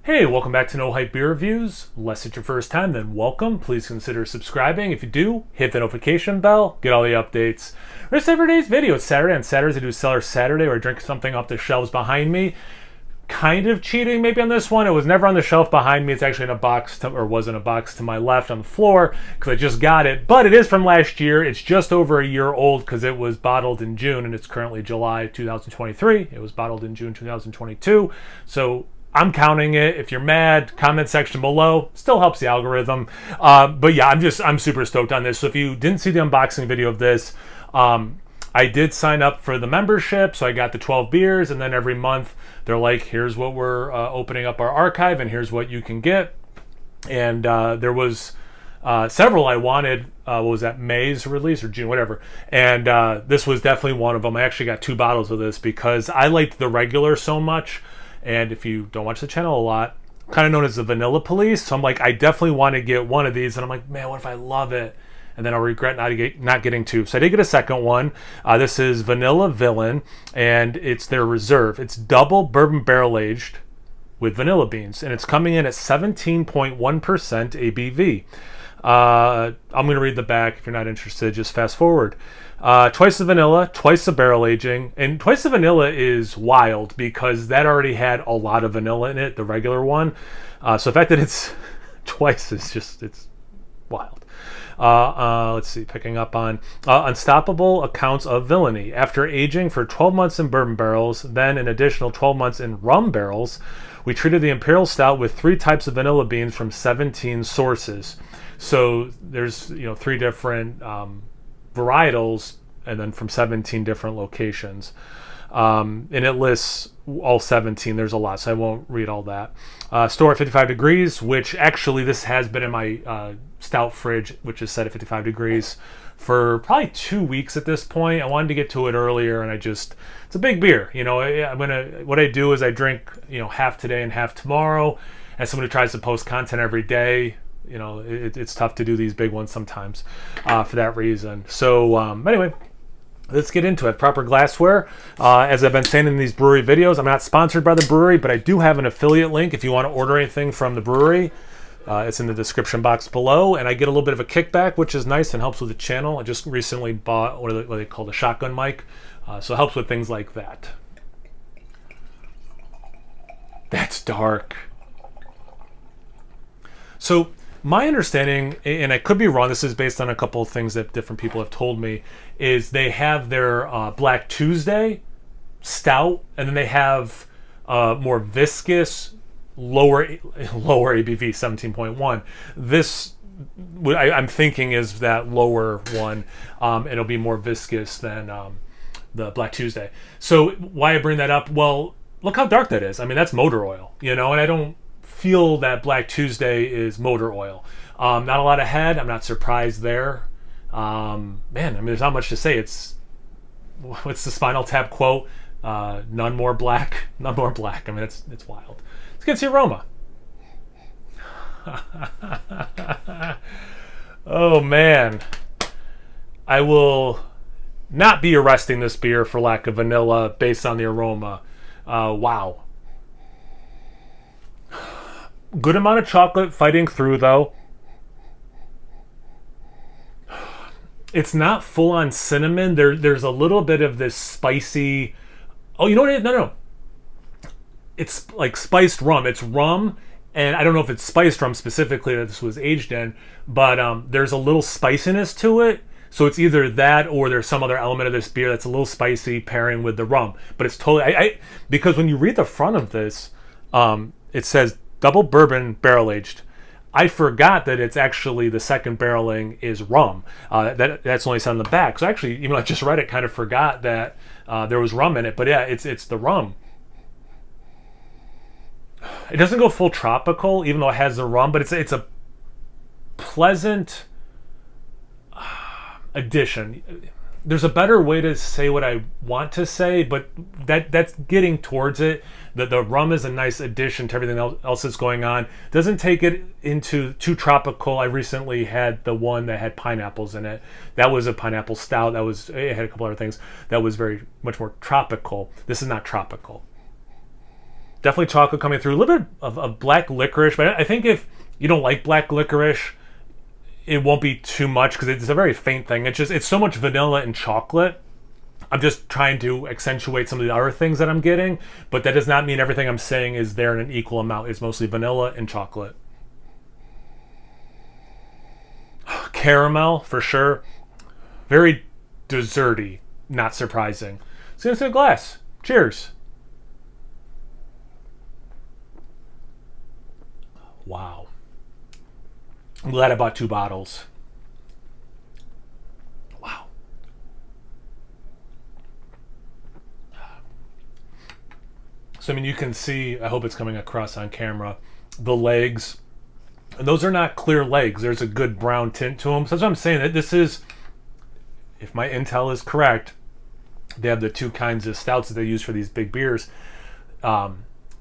Hey, welcome back to No Hype Beer Reviews. Unless it's your first time, then welcome. Please consider subscribing. If you do, hit the notification bell, get all the updates. Rest every day's video. It's Saturday. On Saturdays, I do Cellar Saturday where I drink something off the shelves behind me. Kind of cheating maybe on this one. It was never on the shelf behind me. It's actually in a box, or was in a box to my left on the floor because I just got it. But it is from last year. It's just over a year old because it was bottled in June and it's currently July 2023. It was bottled in June 2022. So I'm counting it. If you're mad, comment section below. Still helps the algorithm. But yeah, I'm super stoked on this. So if you didn't see the unboxing video of this, I did sign up for the membership. So I got the 12 beers, and then every month they're like, here's what we're opening up our archive, and here's what you can get. And there was several I wanted. What was that, May's release or June, whatever. And this was definitely one of them. I actually got 2 bottles of this because I liked the regular so much. And if you don't watch the channel a lot, kind of known as the Vanilla Police. So I'm like, I definitely want to get one of these. And I'm like, man, what if I love it? And then I'll regret not getting 2. So I did get a second one. This is Vanilla Villain, and it's their reserve. It's double bourbon barrel aged with vanilla beans, and it's coming in at 17.1% ABV. I'm going to read the back. If you're not interested, just fast forward. Twice the vanilla, twice the barrel aging, and twice the vanilla is wild because that already had a lot of vanilla in it, the regular one. So the fact that it's twice is just, it's wild. Let's see, picking up on unstoppable accounts of villainy. After aging for 12 months in bourbon barrels, then an additional 12 months in rum barrels, we treated the Imperial Stout with 3 types of vanilla beans from 17 sources. So there's 3 different varietals, and then from 17 different locations. And it lists all 17. There's a lot, so I won't read all that. Store at 55 degrees, which actually this has been in my stout fridge, which is set at 55 degrees for probably 2 weeks at this point. I wanted to get to it earlier, and it's a big beer. What I do is I drink, half today and half tomorrow. As someone who tries to post content every day, it's tough to do these big ones sometimes for that reason. So anyway, let's get into it. Proper glassware. As I've been saying in these Bruery videos, I'm not sponsored by the Bruery, but I do have an affiliate link if you want to order anything from the Bruery. It's in the description box below, and I get a little bit of a kickback, which is nice and helps with the channel. I just recently bought what they call the shotgun mic, so it helps with things like that. That's dark. So my understanding, and I could be wrong, this is based on a couple of things that different people have told me, is they have their Black Tuesday stout, and then they have more viscous, lower ABV, 17.1. This, I'm thinking, is that lower one. It'll be more viscous than the Black Tuesday. So why I bring that up? Well, look how dark that is. I mean, that's motor oil, and I don't feel that Black Tuesday is motor oil. Not a lot of head. I'm not surprised there. Man, I mean, there's not much to say. What's the Spinal Tap quote? None more black. None more black. I mean, it's wild. Let's get to the aroma. Oh man, I will not be arresting this beer for lack of vanilla based on the aroma. Wow. Good amount of chocolate fighting through, though. It's not full on cinnamon. There's a little bit of this spicy. Oh, you know what? No. It's like spiced rum. It's rum, and I don't know if it's spiced rum specifically that this was aged in, but there's a little spiciness to it. So it's either that or there's some other element of this beer that's a little spicy pairing with the rum. But it's totally because when you read the front of this, it says double bourbon barrel aged. I forgot that it's actually the second barreling is rum. That's only said on the back. So actually, even though I just read it, kind of forgot that there was rum in it. But yeah, it's the rum. It doesn't go full tropical, even though it has the rum, but it's a pleasant addition. There's a better way to say what I want to say, but that's getting towards it. The rum is a nice addition to everything else that's going on. Doesn't take it into too tropical. I recently had the one that had pineapples in it. That was a pineapple stout. It had a couple other things that was very much more tropical. This is not tropical. Definitely chocolate coming through. A little bit of black licorice, but I think if you don't like black licorice, it won't be too much because it's a very faint thing. It's so much vanilla and chocolate. I'm just trying to accentuate some of the other things that I'm getting, but that does not mean everything I'm saying is there in an equal amount. It's mostly vanilla and chocolate. Caramel, for sure. Very desserty, not surprising. So into the glass. Cheers. Wow. I'm glad I bought 2 bottles. Wow. So, I mean, you can see, I hope it's coming across on camera, the legs. And those are not clear legs. There's a good brown tint to them. So that's what I'm saying. That this is, if my intel is correct, they have the 2 kinds of stouts that they use for these big beers.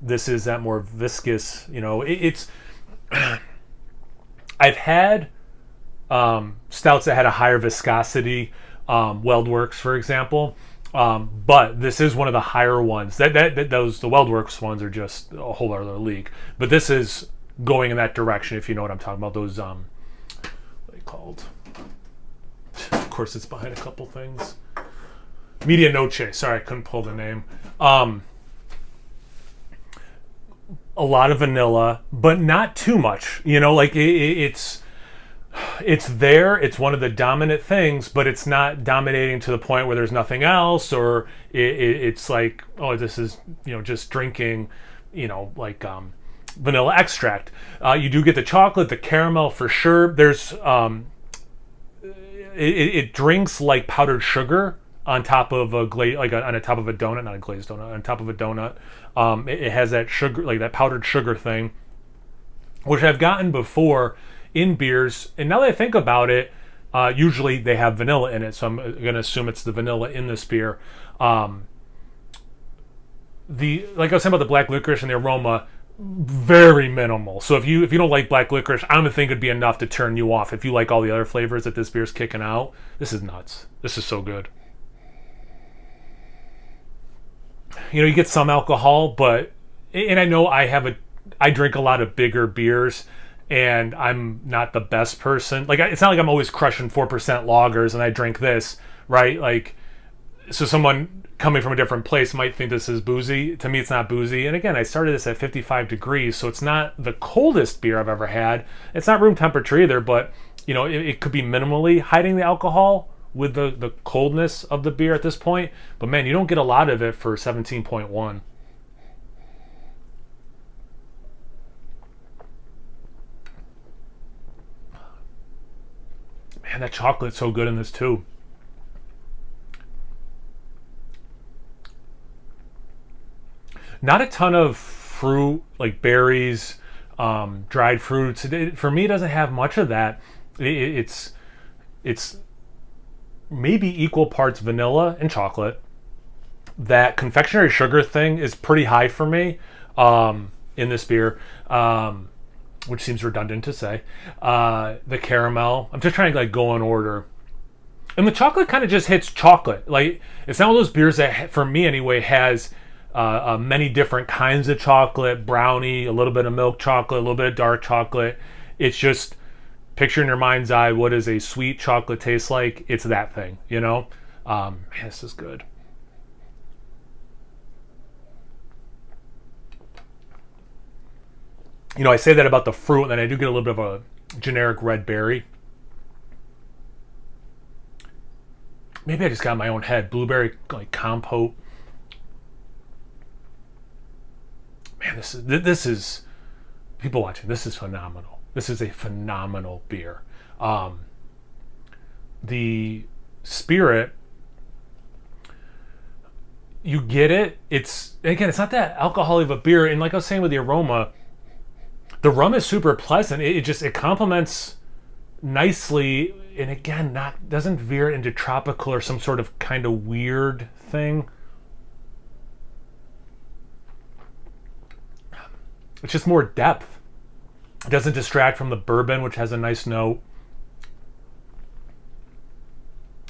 This is that more viscous, it's... I've had stouts that had a higher viscosity, Weldworks, for example, but this is one of the higher ones. The Weldworks ones are just a whole other league. But this is going in that direction, if you know what I'm talking about. Those, what are they called? Of course, it's behind a couple things. Media Noche. Sorry, I couldn't pull the name. A lot of vanilla, but not too much. It's there. It's one of the dominant things, but it's not dominating to the point where there's nothing else, or it's like, oh, this is just drinking, vanilla extract. You do get the chocolate, the caramel for sure. There's it drinks like powdered sugar on top of a on the top of a donut, not a glazed donut, on top of a donut. It has that sugar, like that powdered sugar thing, which I've gotten before in beers. And now that I think about it, usually they have vanilla in it, so I'm going to assume it's the vanilla in this beer. Like I was saying about the black licorice and the aroma, very minimal. So if you don't like black licorice, I don't think it'd be enough to turn you off. If you like all the other flavors that this beer's kicking out, this is nuts. This is so good. You get some alcohol, but, and I know I drink a lot of bigger beers, and I'm not the best person. Like, it's not like I'm always crushing 4% lagers and I drink this, right? Like, so someone coming from a different place might think this is boozy. To me, it's not boozy. And again, I started this at 55 degrees, so it's not the coldest beer I've ever had. It's not room temperature either, but, it could be minimally hiding the alcohol with the coldness of the beer at this point. But man, you don't get a lot of it for 17.1. Man, that chocolate's so good in this too. Not a ton of fruit, like berries, dried fruits. For me, it doesn't have much of that. It's maybe equal parts vanilla and chocolate. That confectionery sugar thing is pretty high for me in this beer, which seems redundant to say. The caramel, I'm just trying to go in order. And the chocolate kind of just hits chocolate. Like, it's not one of those beers that, for me anyway, has many different kinds of chocolate, brownie, a little bit of milk chocolate, a little bit of dark chocolate. It's just, picture in your mind's eye what does a sweet chocolate taste like. It's that thing, man, this is good. I say that about the fruit, and then I do get a little bit of a generic red berry. Maybe I just got in my own head. Blueberry, like, compote. Man, this is people watching. This is phenomenal. This is a phenomenal beer. The spirit, you get it. It's not that alcohol-y of a beer. And like I was saying with the aroma, the rum is super pleasant. It complements nicely. And again, doesn't veer into tropical or some sort of kind of weird thing. It's just more depth. It doesn't distract from the bourbon, which has a nice note.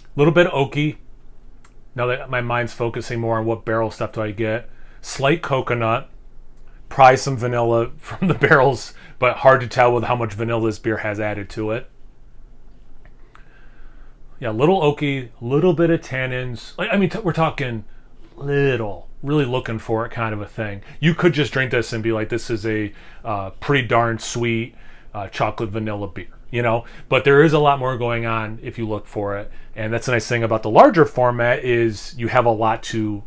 A little bit oaky. Now that my mind's focusing more on what barrel stuff do I get. Slight coconut. probably some vanilla from the barrels, but hard to tell with how much vanilla this beer has added to it. Yeah, little oaky, little bit of tannins. I mean, we're talking little, really looking for it kind of a thing. You could just drink this and be like, this is a pretty darn sweet chocolate vanilla beer, you know? But there is a lot more going on if you look for it. And that's the nice thing about the larger format is you have a lot to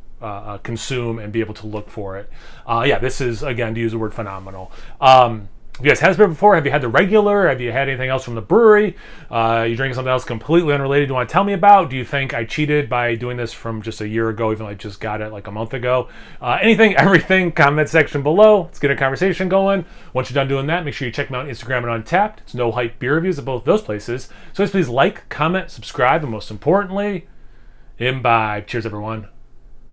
consume and be able to look for it. Yeah, this is, again, to use the word phenomenal. Have you guys had this beer before? Have you had the regular? Have you had anything else from the brewery? You drinking something else completely unrelated you want to tell me about? Do you think I cheated by doing this from just a year ago, even though I just got it like a month ago? Anything, everything, comment section below. Let's get a conversation going. Once you're done doing that, make sure you check me out on Instagram and Untappd. It's No Hype Beer Reviews at both those places. So please like, comment, subscribe, and most importantly, imbibe. Cheers, everyone.